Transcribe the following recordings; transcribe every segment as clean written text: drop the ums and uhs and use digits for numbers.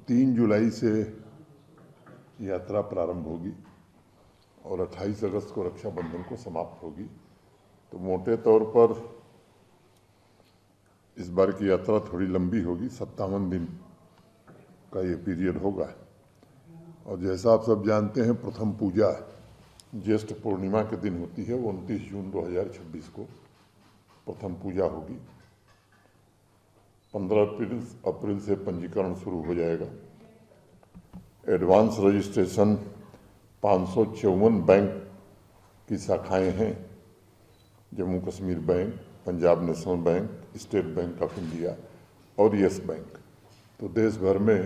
3 जुलाई से यात्रा प्रारंभ होगी और 28 अगस्त को रक्षाबंधन को समाप्त होगी। तो मोटे तौर पर इस बार की यात्रा थोड़ी लंबी होगी, 57 दिन का ये पीरियड होगा। और जैसा आप सब जानते हैं, प्रथम पूजा ज्येष्ठ पूर्णिमा के दिन होती है। वो 29 जून 2026 को प्रथम पूजा होगी। 15 अप्रैल से पंजीकरण शुरू हो जाएगा। एडवांस रजिस्ट्रेशन 554 बैंक की शाखाएं हैं। Jammu Kashmir bank, Punjab national bank, state bank of India और यस बैंक। तो देश भर में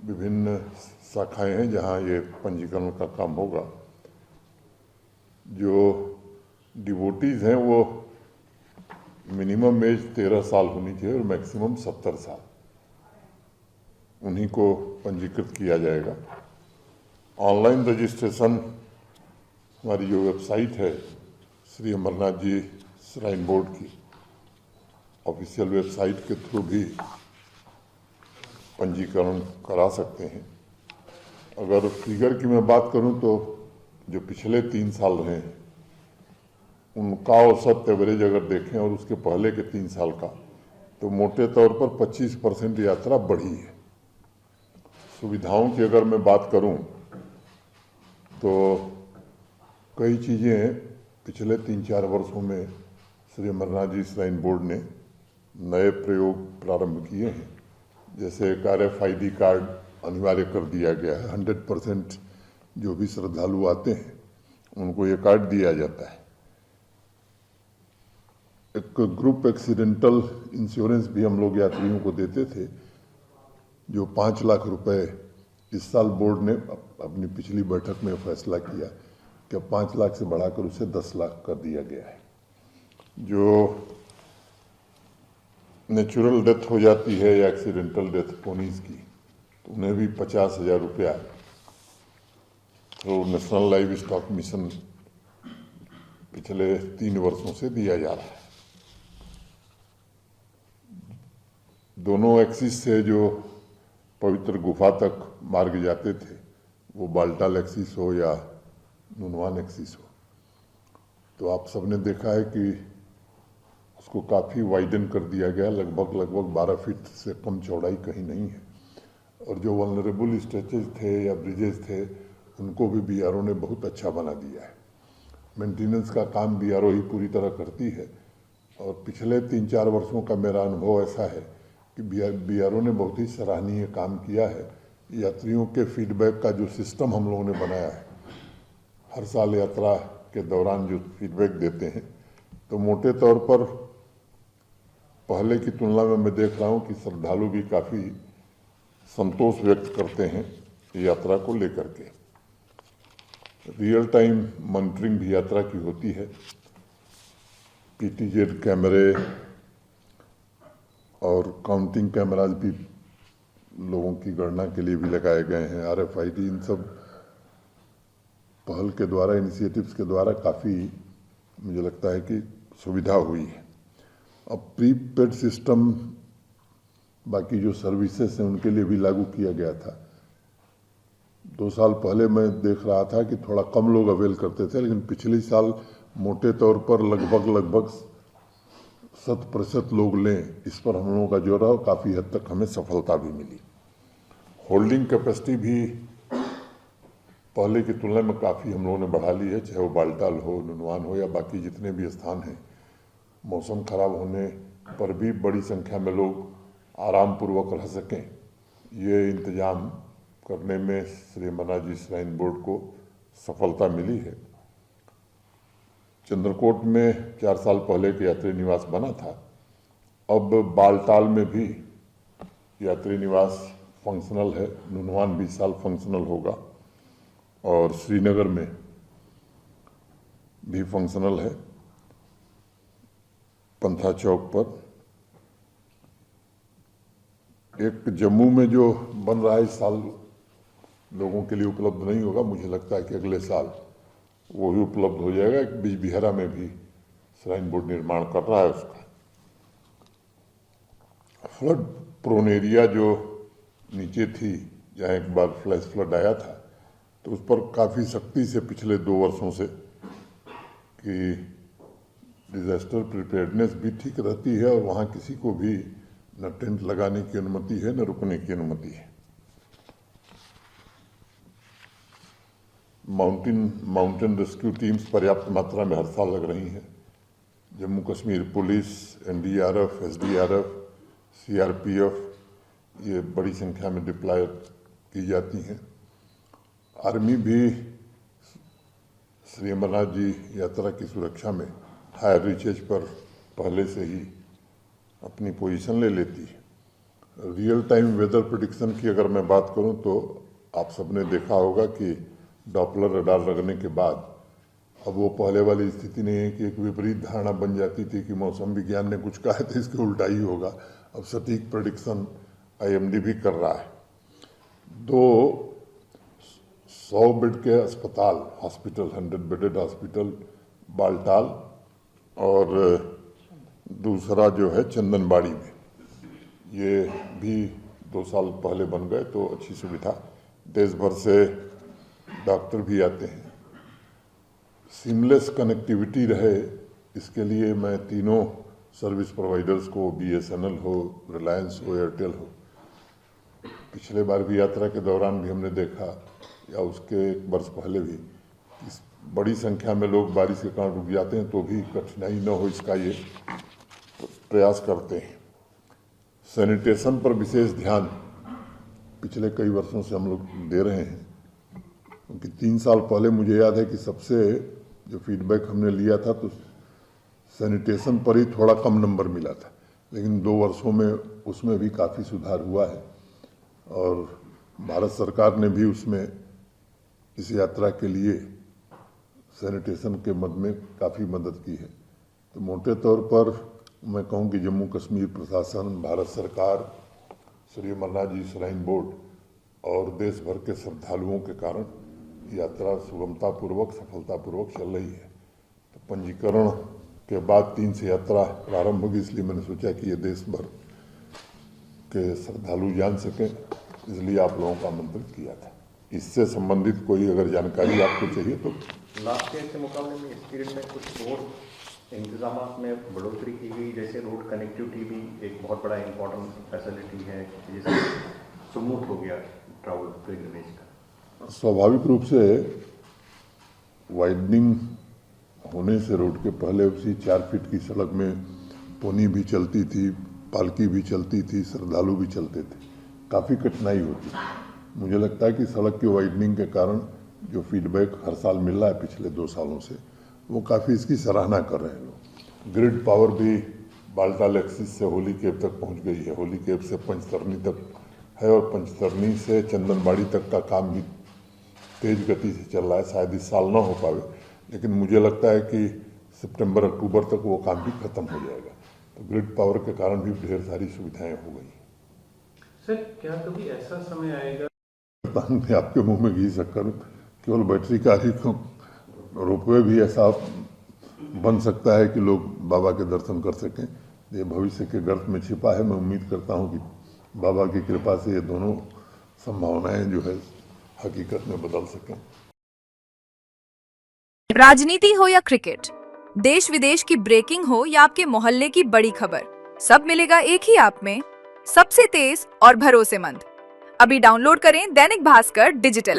विभिन्न शाखाएं हैं जहां ये पंजीकरण का काम होगा। जो डिवोटीज हैं वो मिनिमम एज 13 साल होनी चाहिए और मैक्सिमम 70 साल, उन्हीं को पंजीकृत किया जाएगा। ऑनलाइन रजिस्ट्रेशन हमारी जो वेबसाइट है श्री अमरनाथ जी श्राइन बोर्ड की ऑफिशियल वेबसाइट के थ्रू भी पंजीकरण करा सकते हैं। अगर फिगर की मैं बात करूं तो जो पिछले 3 साल रहे हैं उनका औसत एवरेज अगर देखें और उसके पहले के 3 साल का, तो मोटे तौर पर 25% यात्रा बढ़ी है। सुविधाओं की अगर मैं बात करूं तो कई चीज़ें पिछले 3-4 वर्षों में श्री अमरनाथ जी श्राइन बोर्ड ने नए प्रयोग प्रारंभ किए हैं। जैसे एक RFID कार्ड अनिवार्य कर दिया गया है। 100% जो भी श्रद्धालु आते हैं उनको ये कार्ड दिया जाता है। एक ग्रुप एक्सीडेंटल इंश्योरेंस भी हम लोग यात्रियों को देते थे, जो 5 लाख रुपए इस साल बोर्ड ने अपनी पिछली बैठक में फैसला किया कि 5 लाख से बढ़ाकर उसे 10 लाख कर दिया गया है। जो नेचुरल डेथ हो जाती है या एक्सीडेंटल डेथ पोनीज की, तो उन्हें भी 50,000 रुपया तो नेशनल लाइव स्टॉक मिशन पिछले 3 वर्षों से दिया जा रहा है। दोनों एक्सिस से जो पवित्र गुफा तक मार्ग जाते थे, वो बाल्टाल एक्सिस हो या नुनवान एक्सिस हो, तो आप सबने देखा है कि उसको काफ़ी वाइडन कर दिया गया। लगभग 12 फीट से कम चौड़ाई कहीं नहीं है। और जो वल्नरेबल स्ट्रेचेज थे या ब्रिजेज थे, उनको भी BRO ने बहुत अच्छा बना दिया है। मेंटेनेंस का काम BRO ही पूरी तरह करती है। और पिछले 3-4 वर्षों का मेरा अनुभव ऐसा है कि BRO ने बहुत ही सराहनीय काम किया है। यात्रियों के फीडबैक का जो सिस्टम हम लोगों ने बनाया है, हर साल यात्रा के दौरान जो फीडबैक देते हैं, तो मोटे तौर पर पहले की तुलना में मैं देख रहा हूं कि श्रद्धालु भी काफ़ी संतोष व्यक्त करते हैं यात्रा को लेकर के। रियल टाइम मॉनिटरिंग भी यात्रा की होती है। PTZ कैमरे और काउंटिंग कैमराज भी लोगों की गणना के लिए भी लगाए गए हैं। RFID, इन सब पहल के द्वारा, इनिशिएटिव्स के द्वारा काफ़ी मुझे लगता है कि सुविधा हुई है। अब प्रीपेड सिस्टम बाकी जो सर्विसेज हैं उनके लिए भी लागू किया गया था। 2 साल पहले मैं देख रहा था कि थोड़ा कम लोग अवेल करते थे, लेकिन पिछले साल मोटे तौर पर लगभग 100% लोग लें, इस पर हम लोगों का जोर रहा और काफ़ी हद तक हमें सफलता भी मिली। होल्डिंग कैपेसिटी भी पहले की तुलना में काफ़ी हम लोगों ने बढ़ा ली है, चाहे वो बाल्टाल हो, नुनवान हो या बाकी जितने भी स्थान हैं। मौसम खराब होने पर भी बड़ी संख्या में लोग आराम पूर्वक रह सकें, ये इंतजाम करने में श्री अमरनाथ जी श्राइन बोर्ड को सफलता मिली है। चंद्रकोट में 4 साल पहले के यात्री निवास बना था। अब बालटाल में भी यात्री निवास फंक्शनल है। नुनवान भी इस साल फंक्शनल होगा और श्रीनगर में भी फंक्शनल है। पंथा चौक पर एक जम्मू में जो बन रहा है, इस साल लोगों के लिए उपलब्ध नहीं होगा। मुझे लगता है कि अगले साल वो भी उपलब्ध हो जाएगा। एक बिजबिहरा में भी श्राइन बोर्ड निर्माण कर रहा है उसका। फ्लड प्रोन एरिया जो नीचे थी, जहाँ एक बार फ्लैश फ्लड आया था, तो उस पर काफ़ी सख्ती से पिछले 2 वर्षों से कि डिजास्टर प्रिपेयर्डनेस भी ठीक रहती है और वहाँ किसी को भी न टेंट लगाने की अनुमति है न रुकने की अनुमति है। माउंटेन रेस्क्यू टीम्स पर्याप्त मात्रा में हर साल लग रही हैं। Jammu Kashmir police, NDRF, SDRF, CRPF ये बड़ी संख्या में डिप्लॉय की जाती हैं। आर्मी भी श्री अमरनाथ जी यात्रा की सुरक्षा में हायर रीचेज पर पहले से ही अपनी पोजीशन ले लेती है। रियल टाइम वेदर प्रेडिक्शन की अगर मैं बात करूं तो आप सबने देखा होगा कि डॉपलर रडार लगने के बाद अब वो पहले वाली स्थिति नहीं है कि एक विपरीत धारणा बन जाती थी कि मौसम विज्ञान ने कुछ कहा था इसके उल्टा ही होगा। अब सटीक प्रेडिक्शन आईएमडी भी कर रहा है। 2 100 बेड के अस्पताल, हॉस्पिटल, 100 बेडेड हॉस्पिटल बालटाल और दूसरा जो है चंदनबाड़ी में, ये भी 2 साल पहले बन गए, तो अच्छी सुविधा, देश भर से डॉक्टर भी आते हैं। सीमलेस कनेक्टिविटी रहे, इसके लिए मैं तीनों सर्विस प्रोवाइडर्स को, बीएसएनएल हो, रिलायंस हो, एयरटेल हो, पिछले बार भी यात्रा के दौरान भी हमने देखा या उसके 1 वर्ष पहले भी, इस बड़ी संख्या में लोग बारिश के कारण रुक जाते हैं तो भी कठिनाई न हो इसका ये प्रयास करते हैं। सैनिटेशन पर विशेष ध्यान पिछले कई वर्षों से हम लोग दे रहे हैं, क्योंकि 3 साल पहले मुझे याद है कि सबसे जो फीडबैक हमने लिया था तो सैनिटेशन पर ही थोड़ा कम नंबर मिला था, लेकिन 2 वर्षों में उसमें भी काफ़ी सुधार हुआ है और भारत सरकार ने भी उसमें इस यात्रा के लिए सैनिटेशन के मद में काफ़ी मदद की है। तो मोटे तौर पर मैं कहूँ कि जम्मू कश्मीर प्रशासन, भारत सरकार, श्री अमरनाथ जी श्राइन बोर्ड और देश भर के श्रद्धालुओं के कारण यात्रा सुगमतापूर्वक, सफलतापूर्वक चल रही है। तो पंजीकरण के बाद 3 से यात्रा प्रारंभ होगी, इसलिए मैंने सोचा कि ये देश भर के श्रद्धालु जान सकें, इसलिए आप लोगों का आमंत्रित किया था। इससे संबंधित कोई अगर जानकारी आपको चाहिए तो लास्ट ईयर के मुकाबले में इस पीरियड में कुछ और इंतजाम में बढ़ोतरी की गई, जैसे रोड कनेक्टिविटी भी एक बहुत बड़ा इम्पोर्टेंट फैसिलिटी है, जिससे स्मूथ हो गया ट्रैवल पिलग्रिमेज का। स्वाभाविक रूप से वाइडनिंग होने से रोड के पहले उसी 4 फीट की सड़क में पोनी भी चलती थी, पालकी भी चलती थी, श्रद्धालु भी चलते थे, काफ़ी कठिनाई होती है। मुझे लगता है कि सड़क की वाइडनिंग के कारण जो फीडबैक हर साल मिल रहा है पिछले 2 सालों से, वो काफ़ी इसकी सराहना कर रहे हैं लोग। ग्रिड पावर भी बालटाल एक्सिस से होली केब तक पहुंच गई है, होली केब से पंचतरनी तक है और पंचतरनी से चंदनबाड़ी तक का काम भी तेज गति से चल रहा है। शायद इस साल ना हो पावे, लेकिन मुझे लगता है कि सितंबर अक्टूबर तक वो काम भी खत्म हो जाएगा। तो ग्रिड पावर के कारण भी ढेर सारी सुविधाएं हो गई। सर, क्या कभी ऐसा समय आएगा, आपके मुंह में घी शक्कर, केवल बैटरी का ही रोपवे भी ऐसा बन सकता है कि लोग बाबा के दर्शन कर सकें। ये भविष्य के गर्त में छिपा है। मैं उम्मीद करता हूं कि बाबा की कृपा से ये दोनों संभावनाएं जो है हकीकत में बदल सकें। राजनीति हो या क्रिकेट, देश विदेश की ब्रेकिंग हो या आपके मोहल्ले की बड़ी खबर, सब मिलेगा एक ही ऐप में, सबसे तेज और भरोसेमंद। अभी डाउनलोड करें दैनिक भास्कर डिजिटल।